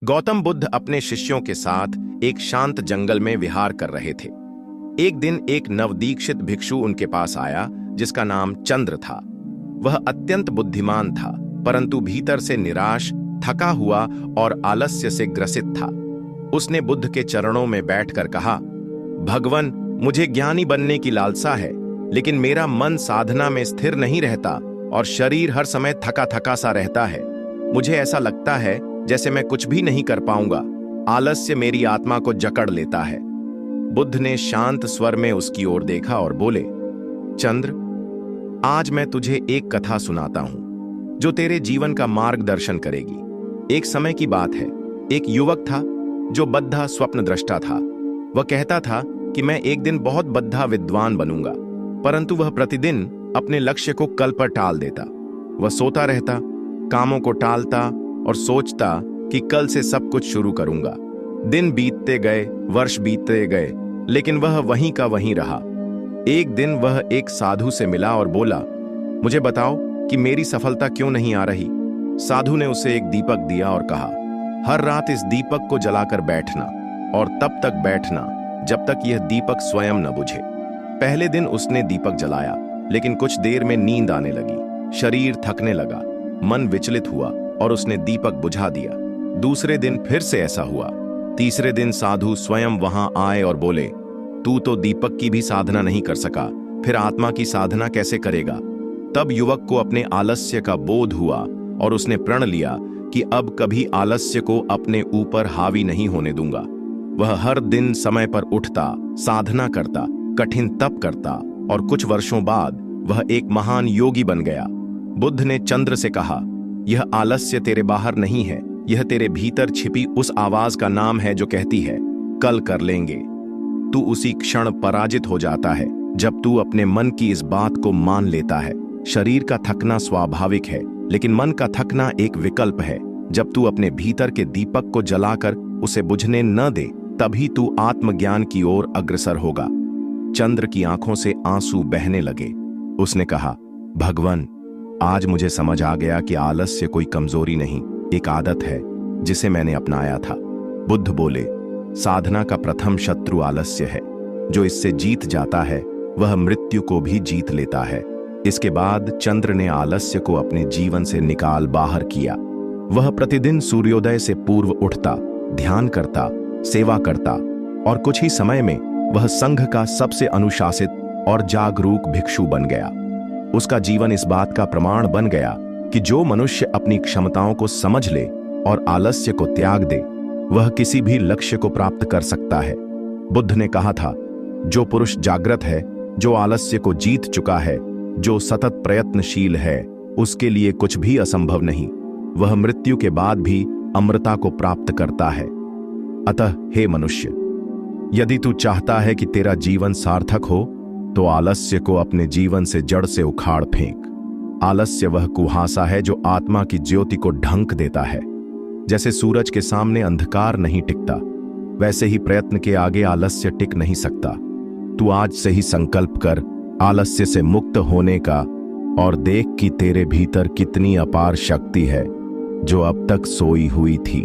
गौतम बुद्ध अपने शिष्यों के साथ एक शांत जंगल में विहार कर रहे थे। एक दिन एक नवदीक्षित भिक्षु उनके पास आया जिसका नाम चंद्र था। वह अत्यंत बुद्धिमान था, परंतु भीतर से निराश, थका हुआ और आलस्य से ग्रसित था। उसने बुद्ध के चरणों में बैठकर कहा, भगवन, मुझे ज्ञानी बनने की लालसा है, लेकिन मेरा मन साधना में स्थिर नहीं रहता और शरीर हर समय थका थका सा रहता है। मुझे ऐसा लगता है जैसे मैं कुछ भी नहीं कर पाऊंगा। आलस्य मेरी आत्मा को जकड़ लेता है। बुद्ध ने शांत स्वर में उसकी ओर देखा और बोले, चंद्र, आज मैं तुझे एक कथा सुनाता हूं जो तेरे जीवन का मार्गदर्शन करेगी। एक समय की बात है, एक युवक था जो बद्धा स्वप्नदृष्टा था। वह कहता था कि मैं एक दिन बहुत बद्धा विद्वान बनूंगा, परंतु वह प्रतिदिन अपने लक्ष्य को कल पर टाल देता। वह सोता रहता, कामों को टालता और सोचता कि कल से सब कुछ शुरू करूंगा। दिन बीतते गए, वर्ष बीतते गए, लेकिन वह वहीं का वहीं रहा। एक दिन वह एक साधु से मिला और बोला, मुझे बताओ कि मेरी सफलता क्यों नहीं आ रही। साधु ने उसे एक दीपक दिया और कहा, हर रात इस दीपक को जलाकर बैठना और तब तक बैठना जब तक यह दीपक स्वयं न बुझे। पहले दिन उसने दीपक जलाया, लेकिन कुछ देर में नींद आने लगी, शरीर थकने लगा, मन विचलित हुआ और उसने दीपक बुझा दिया। दूसरे दिन फिर से ऐसा हुआ। तीसरे दिन साधु स्वयं वहां आए और बोले, तू तो दीपक की भी साधना नहीं कर सका, फिर आत्मा की साधना कैसे करेगा। तब युवक को अपने आलस्य का बोध हुआ और उसने प्रण लिया कि अब कभी आलस्य को अपने ऊपर हावी नहीं होने दूंगा। वह हर दिन समय पर उठता, साधना करता, कठिन तप करता और कुछ वर्षों बाद वह एक महान योगी बन गया। बुद्ध ने चंद्र से कहा, यह आलस्य तेरे बाहर नहीं है, यह तेरे भीतर छिपी उस आवाज का नाम है जो कहती है, कल कर लेंगे। तू उसी क्षण पराजित हो जाता है जब तू अपने मन की इस बात को मान लेता है। शरीर का थकना स्वाभाविक है, लेकिन मन का थकना एक विकल्प है। जब तू अपने भीतर के दीपक को जलाकर उसे बुझने न दे, तभी तू आत्मज्ञान की ओर अग्रसर होगा। चंद्र की आंखों से आंसू बहने लगे। उसने कहा, भगवन, आज मुझे समझ आ गया कि आलस्य कोई कमजोरी नहीं, एक आदत है जिसे मैंने अपनाया था। बुद्ध बोले, साधना का प्रथम शत्रु आलस्य है। जो इससे जीत जाता है वह मृत्यु को भी जीत लेता है। इसके बाद चंद्र ने आलस्य को अपने जीवन से निकाल बाहर किया। वह प्रतिदिन सूर्योदय से पूर्व उठता, ध्यान करता, सेवा करता और कुछ ही समय में वह संघ का सबसे अनुशासित और जागरूक भिक्षु बन गया। उसका जीवन इस बात का प्रमाण बन गया कि जो मनुष्य अपनी क्षमताओं को समझ ले और आलस्य को त्याग दे, वह किसी भी लक्ष्य को प्राप्त कर सकता है। बुद्ध ने कहा था, जो पुरुष जागृत है, जो आलस्य को जीत चुका है, जो सतत प्रयत्नशील है, उसके लिए कुछ भी असंभव नहीं। वह मृत्यु के बाद भी अमरता को प्राप्त करता है। अतः हे मनुष्य, यदि तू चाहता है कि तेरा जीवन सार्थक हो, तो आलस्य को अपने जीवन से जड़ से उखाड़ फेंक। आलस्य वह कुहासा है जो आत्मा की ज्योति को ढंक देता है। जैसे सूरज के सामने अंधकार नहीं टिकता, वैसे ही प्रयत्न के आगे आलस्य टिक नहीं सकता। तू आज से ही संकल्प कर आलस्य से मुक्त होने का और देख कि तेरे भीतर कितनी अपार शक्ति है जो अब तक सोई हुई थी।